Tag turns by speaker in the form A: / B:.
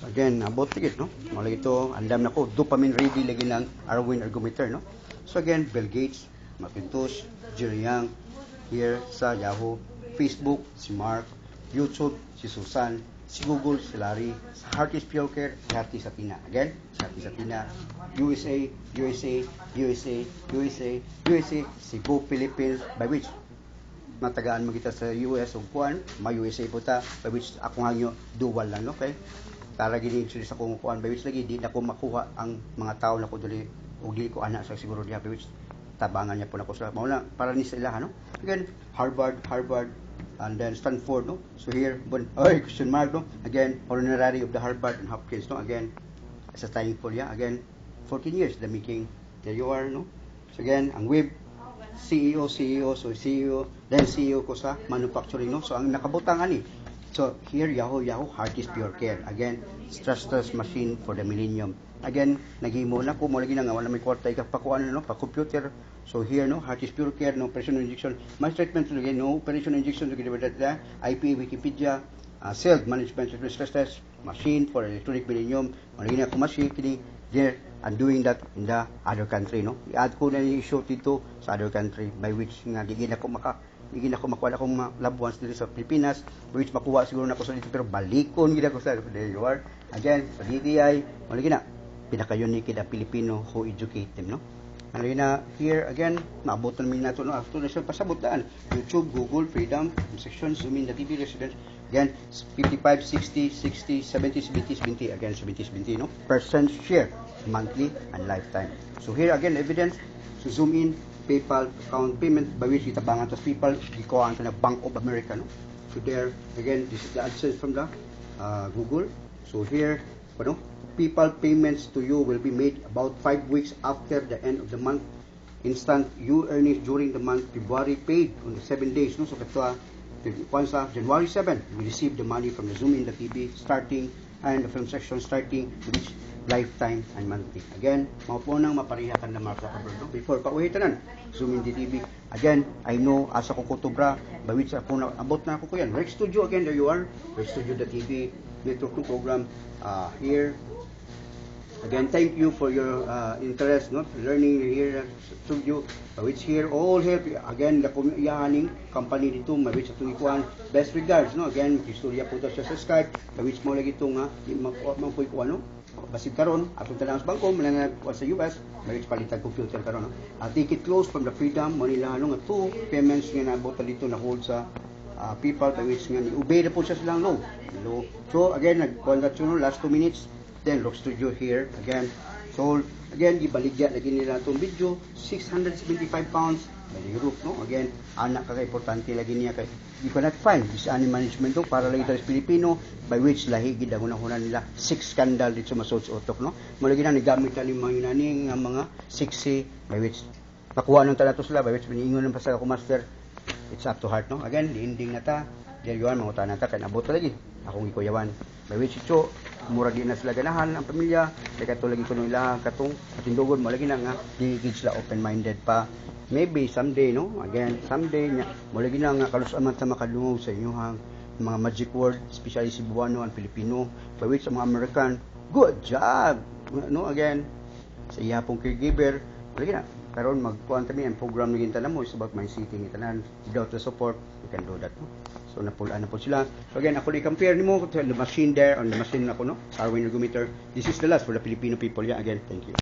A: So again, abot tigit, no? Malagi ito, andam na ko, dopamine ready lagi ng Arwin ergometer, no? So again, Bill Gates, Macintosh, Jerry Yang, here sa Yahoo, Facebook, si Mark, YouTube, si Susan, si Google, si Larry, sa Hearties Pure Care, si Hati Satina. Again, si Hati Satina, USA, USA, USA, USA, USA, si Go Philippines, by which matagaan mo kita sa US o kuan, may USA po ta, by which ako nga nyo, dual lang, okay? Para gini sa kung kuan, by which lagi, di na ko makuha ang mga tao na ko dali, o di ko anak sa siguro niya, by which tabangan niya po na ko sa, mauna, para ni sila, no? Again, Harvard, and then Stanford, no? So here, question mark, no? Again, honorary of the Harvard and Hopkins, no? Again, sa tayong polya, again, 14 years, the making, there you are, no? So again, ang web, CEO, so CEO, then CEO ko sa manufacturing, no? So ang nakabutang ani. So here, Yahoo, Hearties Pure Care. Again, trustless machine for the millennium. Again, naghimo na ko mo lagi na nga wala may kwarta ka pakuan no, pa computer. So here no, Hearties Pure Care, no operation injection, mass treatment lagi no operation injection lagi dito IP Wikipedia, self management stress test machine for electronic millennium. Lagi na ko machine kini there and doing that in the other country, no? I-add ko na yung issue dito sa other country by which nga di na ko makuha akong loved ones dito sa Pilipinas, by which makuha siguro na ko sa dito pero balikon gid ako sa there you are. Again, sa DTI, wala gina pinaka-unique na Pilipino who educate them, no? Ano na here again, maabot na namin nato no after na siya pasabutan. YouTube, Google, Freedom, section, Zoom in the TV residence. Again, 55, 60, 60, 70, 70, 70, again 70, 70, no? Percent share, monthly and lifetime. So here again, evidence, so zoom in, PayPal account payment, by which itabangan to PayPal, gikuhaan ka na Bank of America, no? So there, again, this is the AdSense from the Google. So here, ano, PayPal payments to you will be made about 5 weeks after the end of the month. Instant you earnings during the month February paid on the 7 days, no? So katwa once January 7, we receive the money from the Zoom in the TV starting and the film section starting which lifetime and monthly. Again, maupo nang maparihakan na mga kapatid, no? Before pauhitanan, Zoom in the TV. Again, I know asa ko kutubra, by which ako na abot na ako ko yan. Rex Studio again, there you are. Rex Studio the TV network program here. Again, thank you for your interest, no? Learning here studio, which here all help. Again, the yahaning company dito, which atong ikuan. Best regards, no? Again, istorya po siya sa Skype, which mo lagi ito nga, mapuy ko ano, basig karon, atong tanang sa bangko, mananag sa US, which palitan computer karon, no? Ticket close from the Freedom, Manila, ano nga, 2 payments nga nabota dito na hold sa PayPal, by which nga, obey na po siya silang low. So, again, nag-contact last 2 minutes, then Rock Studio here again. So again, gibaligya lagi nila itong video, 675 pounds by Europe, no? Again, anak ka importante lagi niya kay you cannot find this animal management to para lagi tayo Pilipino, by which lahi gid ang una nila 6 scandal dito sa Masud Utok, no? Malagi na nigamit na mga yunani nga mga sexy, by which nakuha nung talato sila, by which piniingon ng pasal ko master, it's up to heart, no? Again, the ending na ta, there you are, mga tanan ta kay nabot lagi akong ikuyawan, by which ito mura di na sila ganahan ang pamilya kaya kato lagi ko nung ilang katong patindugon mo lagi na nga di sila open-minded pa, maybe someday, no? Again, someday nya mo lagi na nga kalusaman sa makadungog sa inyong mga magic word, especially Cebuano and Filipino, by which sa mga American, good job, no? Again, sa iya pong caregiver lagi na karon magkuan kami ang program naging tanan mo is about my city tanan, without the support you can do that, no? So napulaan na po sila. So again, ako i-compare nimo the machine there on the machine na ko, no? Arwin ergometer. This is the last for the Filipino people. Yeah, again, thank you.